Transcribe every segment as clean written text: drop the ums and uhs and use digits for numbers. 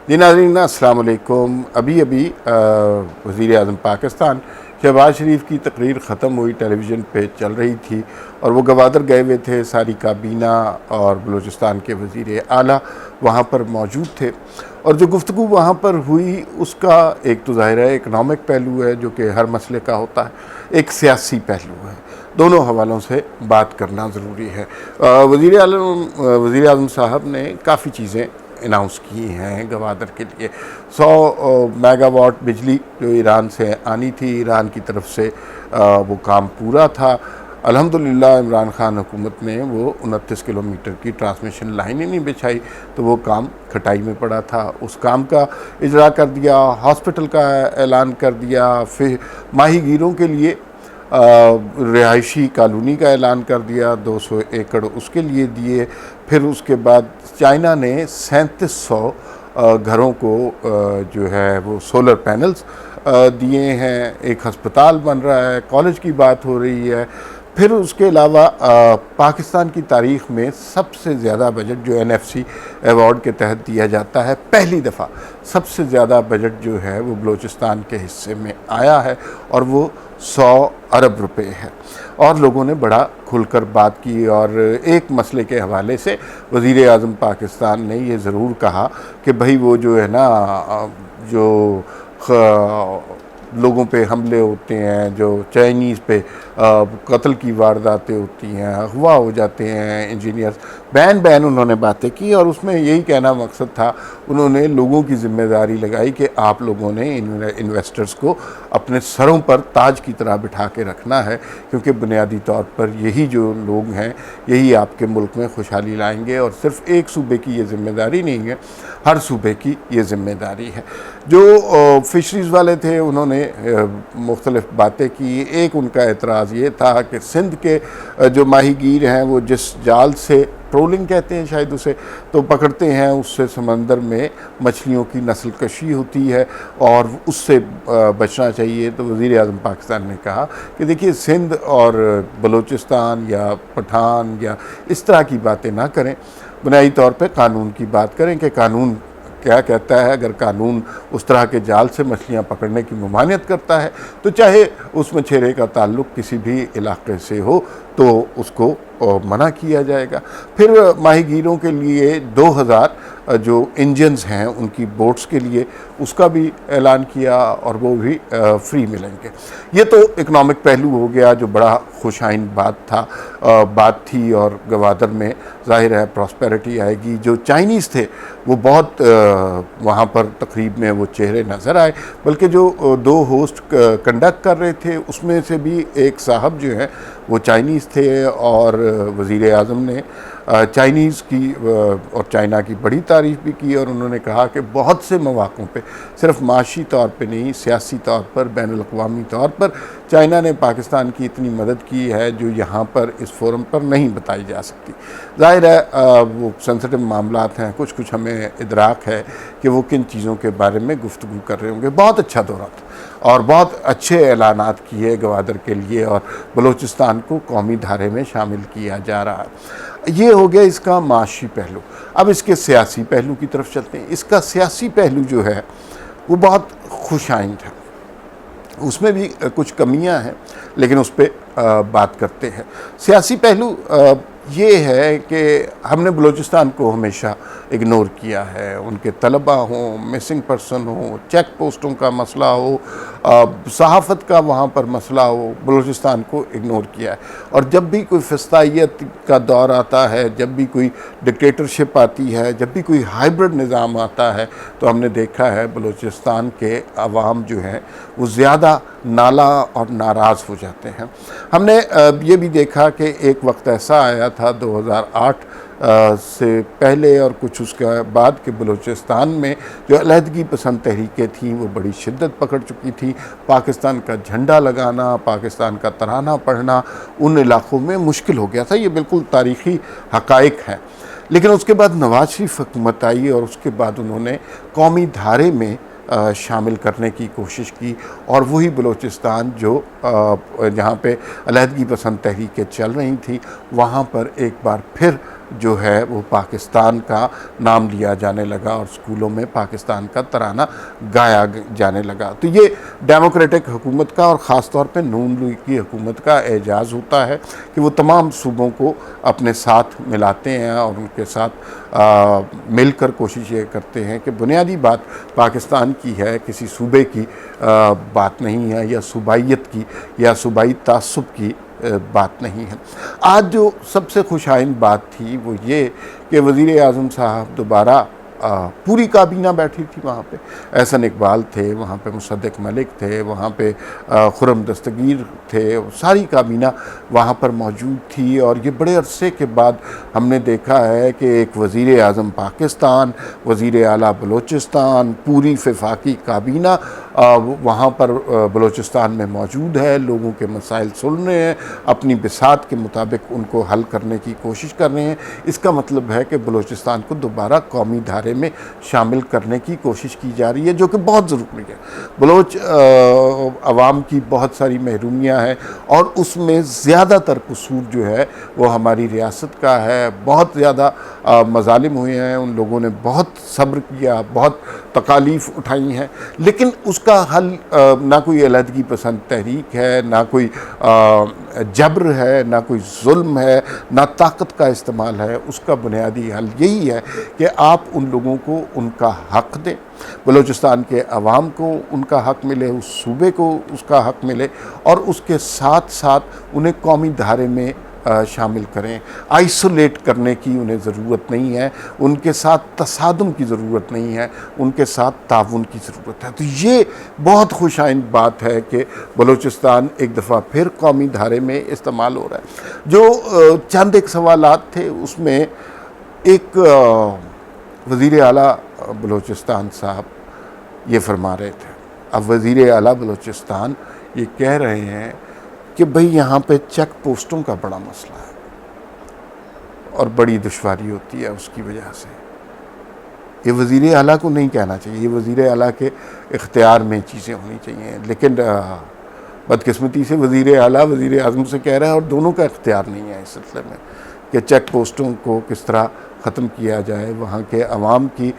جی ناظرین السلام علیکم۔ ابھی وزیر اعظم پاکستان شہباز شریف کی تقریر ختم ہوئی، ٹیلی ویژن پہ چل رہی تھی اور وہ گوادر گئے ہوئے تھے، ساری کابینہ اور بلوچستان کے وزیر اعلیٰ وہاں پر موجود تھے، اور جو گفتگو وہاں پر ہوئی اس کا ایک تو ظاہر ہے اکنامک پہلو ہے جو کہ ہر مسئلے کا ہوتا ہے، ایک سیاسی پہلو ہے، دونوں حوالوں سے بات کرنا ضروری ہے۔ وزیر اعظم صاحب نے کافی چیزیں اناؤنس کی ہیں گوادر کے لیے۔ 100 میگا واٹ بجلی جو ایران سے آنی تھی، ایران کی طرف سے وہ کام پورا تھا۔ الحمدللہ عمران خان حکومت نے وہ 29 کلومیٹر کی ٹرانسمیشن لائن ہی نہیں بچھائی تو وہ کام کھٹائی میں پڑا تھا، اس کام کا اجرا کر دیا، ہاسپٹل کا اعلان کر دیا، پھر ماہی گیروں کے لیے رہائشی کالونی کا اعلان کر دیا، 200 ایکڑ اس کے لیے دیے۔ پھر اس کے بعد چائنا نے 3700 گھروں کو جو ہے وہ سولر پینلز دیے ہیں، ایک ہسپتال بن رہا ہے، کالج کی بات ہو رہی ہے۔ پھر اس کے علاوہ پاکستان کی تاریخ میں سب سے زیادہ بجٹ جو NFC ایوارڈ کے تحت دیا جاتا ہے، پہلی دفعہ سب سے زیادہ بجٹ جو ہے وہ بلوچستان کے حصے میں آیا ہے اور وہ 100 ارب روپے ہے، اور لوگوں نے بڑا کھل کر بات کی۔ اور ایک مسئلے کے حوالے سے وزیر اعظم پاکستان نے یہ ضرور کہا کہ بھائی وہ جو ہے نا جو لوگوں پہ حملے ہوتے ہیں، جو چائنیز پہ قتل کی وارداتیں ہوتی ہیں، اغوا ہو جاتے ہیں انجینئرز، بین انہوں نے باتیں کی، اور اس میں یہی کہنا مقصد تھا، انہوں نے لوگوں کی ذمہ داری لگائی کہ آپ لوگوں نے انویسٹرز کو اپنے سروں پر تاج کی طرح بٹھا کے رکھنا ہے، کیونکہ بنیادی طور پر یہی جو لوگ ہیں یہی آپ کے ملک میں خوشحالی لائیں گے، اور صرف ایک صوبے کی یہ ذمہ داری نہیں ہے، ہر صوبے کی یہ ذمہ داری ہے۔ جو فشریز والے تھے انہوں نے مختلف باتیں کی۔ ایک ان کا اعتراض یہ تھا کہ سندھ کے جو ماہی گیر ہیں وہ جس جال سے ٹرولنگ کہتے ہیں شاید اسے تو پکڑتے ہیں، اس سے سمندر میں مچھلیوں کی نسل کشی ہوتی ہے اور اس سے بچنا چاہیے۔ تو وزیر اعظم پاکستان نے کہا کہ دیکھیے سندھ اور بلوچستان یا پٹھان یا اس طرح کی باتیں نہ کریں، بنیادی طور پہ قانون کی بات کریں کہ قانون کیا کہتا ہے۔ اگر قانون اس طرح کے جال سے مچھلیاں پکڑنے کی ممانعت کرتا ہے تو چاہے اس مچھیرے کا تعلق کسی بھی علاقے سے ہو تو اس کو منع کیا جائے گا۔ پھر ماہی گیروں کے لیے 2000 جو انجنز ہیں ان کی بوٹس کے لیے اس کا بھی اعلان کیا، اور وہ بھی فری ملیں گے۔ یہ تو اکنامک پہلو ہو گیا جو بڑا خوش آئند بات تھی، اور گوادر میں ظاہر ہے پراسپیرٹی آئے گی۔ جو چائنیز تھے وہ بہت وہاں پر تقریب میں وہ چہرے نظر آئے، بلکہ جو 2 ہوسٹ کنڈکٹ کر رہے تھے اس میں سے بھی ایک صاحب جو ہیں وہ چائنیز تھے، اور وزیر اعظم نے چائنیز کی اور چائنا کی بڑی تعریف بھی کی، اور انہوں نے کہا کہ بہت سے مواقعوں پہ صرف معاشی طور پہ نہیں، سیاسی طور پر، بین الاقوامی طور پر چائنا نے پاکستان کی اتنی مدد کی ہے جو یہاں پر اس فورم پر نہیں بتائی جا سکتی۔ ظاہر ہے وہ سینسٹیو معاملات ہیں، کچھ ہمیں ادراک ہے کہ وہ کن چیزوں کے بارے میں گفتگو کر رہے ہوں گے۔ بہت اچھا دورہ تھا اور بہت اچھے اعلانات کیے گوادر کے لیے، اور بلوچستان کو قومی دھارے میں شامل کیا جا رہا ہے۔ یہ ہو گیا اس کا معاشی پہلو۔ اب اس کے سیاسی پہلو کی طرف چلتے ہیں۔ اس کا سیاسی پہلو جو ہے وہ بہت خوش آئند ہے، اس میں بھی کچھ کمیاں ہیں لیکن اس پہ بات کرتے ہیں۔ سیاسی پہلو یہ ہے کہ ہم نے بلوچستان کو ہمیشہ اگنور کیا ہے، ان کے طلبہ ہوں، مسنگ پرسن ہوں، چیک پوسٹوں کا مسئلہ ہو، صحافت کا وہاں پر مسئلہ ہو، بلوچستان کو اگنور کیا ہے۔ اور جب بھی کوئی فسطائیت کا دور آتا ہے، جب بھی کوئی ڈکٹیٹرشپ آتی ہے، جب بھی کوئی ہائیبرڈ نظام آتا ہے تو ہم نے دیکھا ہے بلوچستان کے عوام جو ہیں وہ زیادہ نالا اور ناراض ہو جاتے ہیں۔ ہم نے یہ بھی دیکھا کہ ایک وقت ایسا آیا تھا 2008 سے پہلے اور کچھ اس کے بعد کہ بلوچستان میں جو علیحدگی پسند تحریکیں تھیں وہ بڑی شدت پکڑ چکی تھی۔ پاکستان کا جھنڈا لگانا، پاکستان کا ترانہ پڑھنا ان علاقوں میں مشکل ہو گیا تھا، یہ بالکل تاریخی حقائق ہیں۔ لیکن اس کے بعد نواز شریف حکومت آئی اور اس کے بعد انہوں نے قومی دھارے میں شامل کرنے کی کوشش کی، اور وہی بلوچستان جو جہاں پہ علیحدگی پسند تحریکیں چل رہی تھیں وہاں پر ایک بار پھر جو ہے وہ پاکستان کا نام لیا جانے لگا اور اسکولوں میں پاکستان کا ترانہ گایا جانے لگا۔ تو یہ ڈیموکریٹک حکومت کا اور خاص طور پہ نون لیگ کی حکومت کا اعجاز ہوتا ہے کہ وہ تمام صوبوں کو اپنے ساتھ ملاتے ہیں اور ان کے ساتھ مل کر کوشش یہ کرتے ہیں کہ بنیادی بات پاکستان کی ہے، کسی صوبے کی بات نہیں ہے یا صوبائیت کی یا صوبائی تعصب کی بات نہیں ہے۔ آج جو سب سے خوش آئند بات تھی وہ یہ کہ وزیر اعظم صاحب دوبارہ پوری کابینہ بیٹھی تھی وہاں پہ، احسن اقبال تھے وہاں پہ، مصدق ملک تھے وہاں پہ، خرم دستگیر تھے، ساری کابینہ وہاں پر موجود تھی۔ اور یہ بڑے عرصے کے بعد ہم نے دیکھا ہے کہ ایک وزیر اعظم پاکستان، وزیر اعلیٰ بلوچستان، پوری وفاقی کابینہ وہاں پر بلوچستان میں موجود ہے، لوگوں کے مسائل سن رہے ہیں، اپنی بساط کے مطابق ان کو حل کرنے کی کوشش کر رہے ہیں۔ اس کا مطلب ہے کہ بلوچستان کو دوبارہ قومی دھارے میں شامل کرنے کی کوشش کی جا رہی ہے، جو کہ بہت ضروری ہے۔ بلوچ عوام کی بہت ساری محرومیاں ہیں اور اس میں زیادہ تر قصور جو ہے وہ ہماری ریاست کا ہے۔ بہت زیادہ مظالم ہوئے ہیں، ان لوگوں نے بہت صبر کیا، بہت تکالیف اٹھائی ہیں، لیکن اس کا حل نہ کوئی علیحدگی پسند تحریک ہے، نہ کوئی جبر ہے، نہ کوئی ظلم ہے، نہ طاقت کا استعمال ہے۔ اس کا بنیادی حل یہی ہے کہ آپ ان لوگوں کو ان کا حق دیں، بلوچستان کے عوام کو ان کا حق ملے، اس صوبے کو اس کا حق ملے، اور اس کے ساتھ ساتھ انہیں قومی دھارے میں شامل کریں۔ آئسولیٹ کرنے کی انہیں ضرورت نہیں ہے، ان کے ساتھ تصادم کی ضرورت نہیں ہے، ان کے ساتھ تعاون کی ضرورت ہے۔ تو یہ بہت خوش آئند بات ہے کہ بلوچستان ایک دفعہ پھر قومی دھارے میں استعمال ہو رہا ہے۔ جو چند ایک سوالات تھے اس میں ایک وزیر اعلیٰ بلوچستان صاحب یہ فرما رہے تھے، اب وزیر اعلیٰ بلوچستان یہ کہہ رہے ہیں کہ بھئی یہاں پہ چیک پوسٹوں کا بڑا مسئلہ ہے اور بڑی دشواری ہوتی ہے اس کی وجہ سے۔ یہ وزیر اعلیٰ کو نہیں کہنا چاہیے، یہ وزیر اعلیٰ کے اختیار میں چیزیں ہونی چاہیے، لیکن بدقسمتی سے وزیر اعلیٰ وزیر اعظم سے کہہ رہا ہے اور دونوں کا اختیار نہیں ہے اس سلسلے میں کہ چیک پوسٹوں کو کس طرح ختم کیا جائے، وہاں کے عوام کی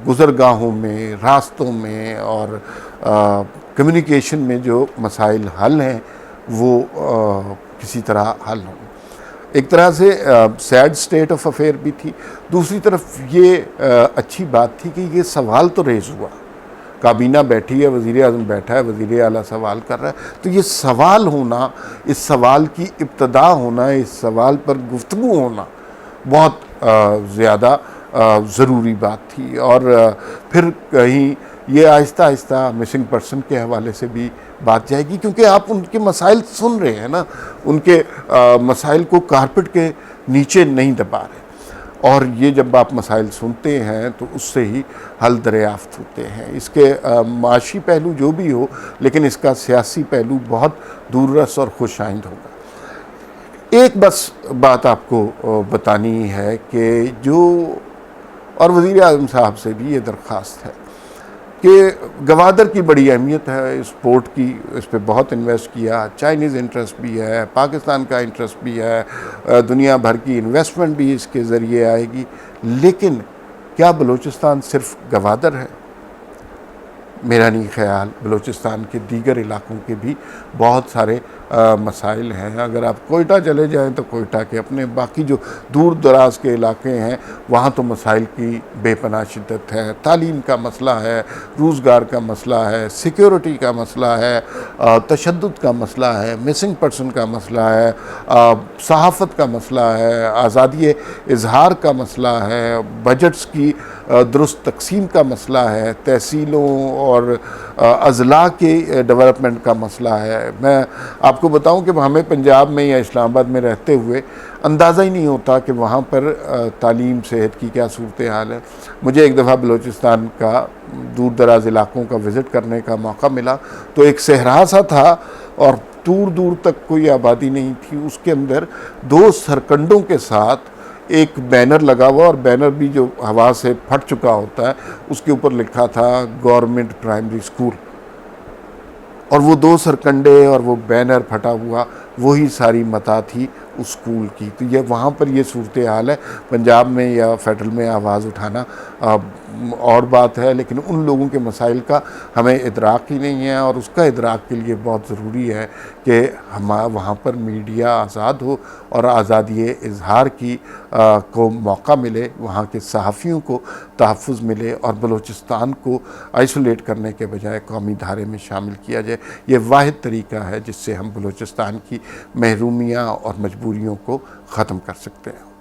گزرگاہوں میں، راستوں میں اور کمیونیکیشن میں جو مسائل حل ہیں وہ کسی طرح حل ہوں۔ ایک طرح سے سیڈ سٹیٹ آف افیئر بھی تھی، دوسری طرف یہ اچھی بات تھی کہ یہ سوال تو ریز ہوا، کابینہ بیٹھی ہے، وزیر اعظم بیٹھا ہے، وزیر اعلیٰ سوال کر رہا ہے، تو یہ سوال ہونا، اس سوال کی ابتدا ہونا، اس سوال پر گفتگو ہونا بہت زیادہ ضروری بات تھی۔ اور پھر کہیں یہ آہستہ آہستہ مسنگ پرسن کے حوالے سے بھی بات جائے گی، کیونکہ آپ ان کے مسائل سن رہے ہیں نا، ان کے مسائل کو کارپٹ کے نیچے نہیں دبا رہے، اور یہ جب آپ مسائل سنتے ہیں تو اس سے ہی حل دریافت ہوتے ہیں۔ اس کے معاشی پہلو جو بھی ہو، لیکن اس کا سیاسی پہلو بہت دور رس اور خوش آئند ہوگا۔ ایک بس بات آپ کو بتانی ہے کہ جو، اور وزیر اعظم صاحب سے بھی یہ درخواست ہے کہ گوادر کی بڑی اہمیت ہے، اس پورٹ کی، اس پہ بہت انویسٹ کیا، چائنیز انٹرسٹ بھی ہے، پاکستان کا انٹرسٹ بھی ہے، دنیا بھر کی انویسٹمنٹ بھی اس کے ذریعے آئے گی، لیکن کیا بلوچستان صرف گوادر ہے؟ میرا نہیں خیال، بلوچستان کے دیگر علاقوں کے بھی بہت سارے مسائل ہیں۔ اگر آپ کوئٹہ چلے جائیں تو کوئٹہ کے اپنے باقی جو دور دراز کے علاقے ہیں وہاں تو مسائل کی بے پناہ شدت ہے، تعلیم کا مسئلہ ہے، روزگار کا مسئلہ ہے، سیکیورٹی کا مسئلہ ہے، تشدد کا مسئلہ ہے، مسنگ پرسن کا مسئلہ ہے، صحافت کا مسئلہ ہے، آزادی اظہار کا مسئلہ ہے، بجٹس کی درست تقسیم کا مسئلہ ہے، تحصیلوں اور اضلاع کے ڈیولپمنٹ کا مسئلہ ہے۔ میں آپ کو بتاؤں کہ ہمیں پنجاب میں یا اسلام آباد میں رہتے ہوئے اندازہ ہی نہیں ہوتا کہ وہاں پر تعلیم صحت کی کیا صورتحال ہے۔ مجھے ایک دفعہ بلوچستان کا دور دراز علاقوں کا وزٹ کرنے کا موقع ملا تو ایک صحرا سا تھا اور دور دور تک کوئی آبادی نہیں تھی، اس کے اندر 2 سرکنڈوں کے ساتھ ایک بینر لگا ہوا، اور بینر بھی جو ہوا سے پھٹ چکا ہوتا ہے، اس کے اوپر لکھا تھا گورنمنٹ پرائمری اسکول، اور وہ 2 سرکنڈے اور وہ بینر پھٹا ہوا وہی ساری متاع تھی اس اسکول کی. تو یہ وہاں پر یہ صورتحال ہے. پنجاب میں یا فیڈرل میں آواز اٹھانا اور بات ہے، لیکن ان لوگوں کے مسائل کا ہمیں ادراک ہی نہیں ہے، اور اس کا ادراک کے لیے بہت ضروری ہے کہ وہاں پر میڈیا آزاد ہو اور آزادی اظہار کی کو موقع ملے، وہاں کے صحافیوں کو تحفظ ملے، اور بلوچستان کو آئسولیٹ کرنے کے بجائے قومی دھارے میں شامل کیا جائے. یہ واحد طریقہ ہے جس سے ہم بلوچستان کی محرومیاں اور مجبوریوں کو ختم کر سکتے ہیں.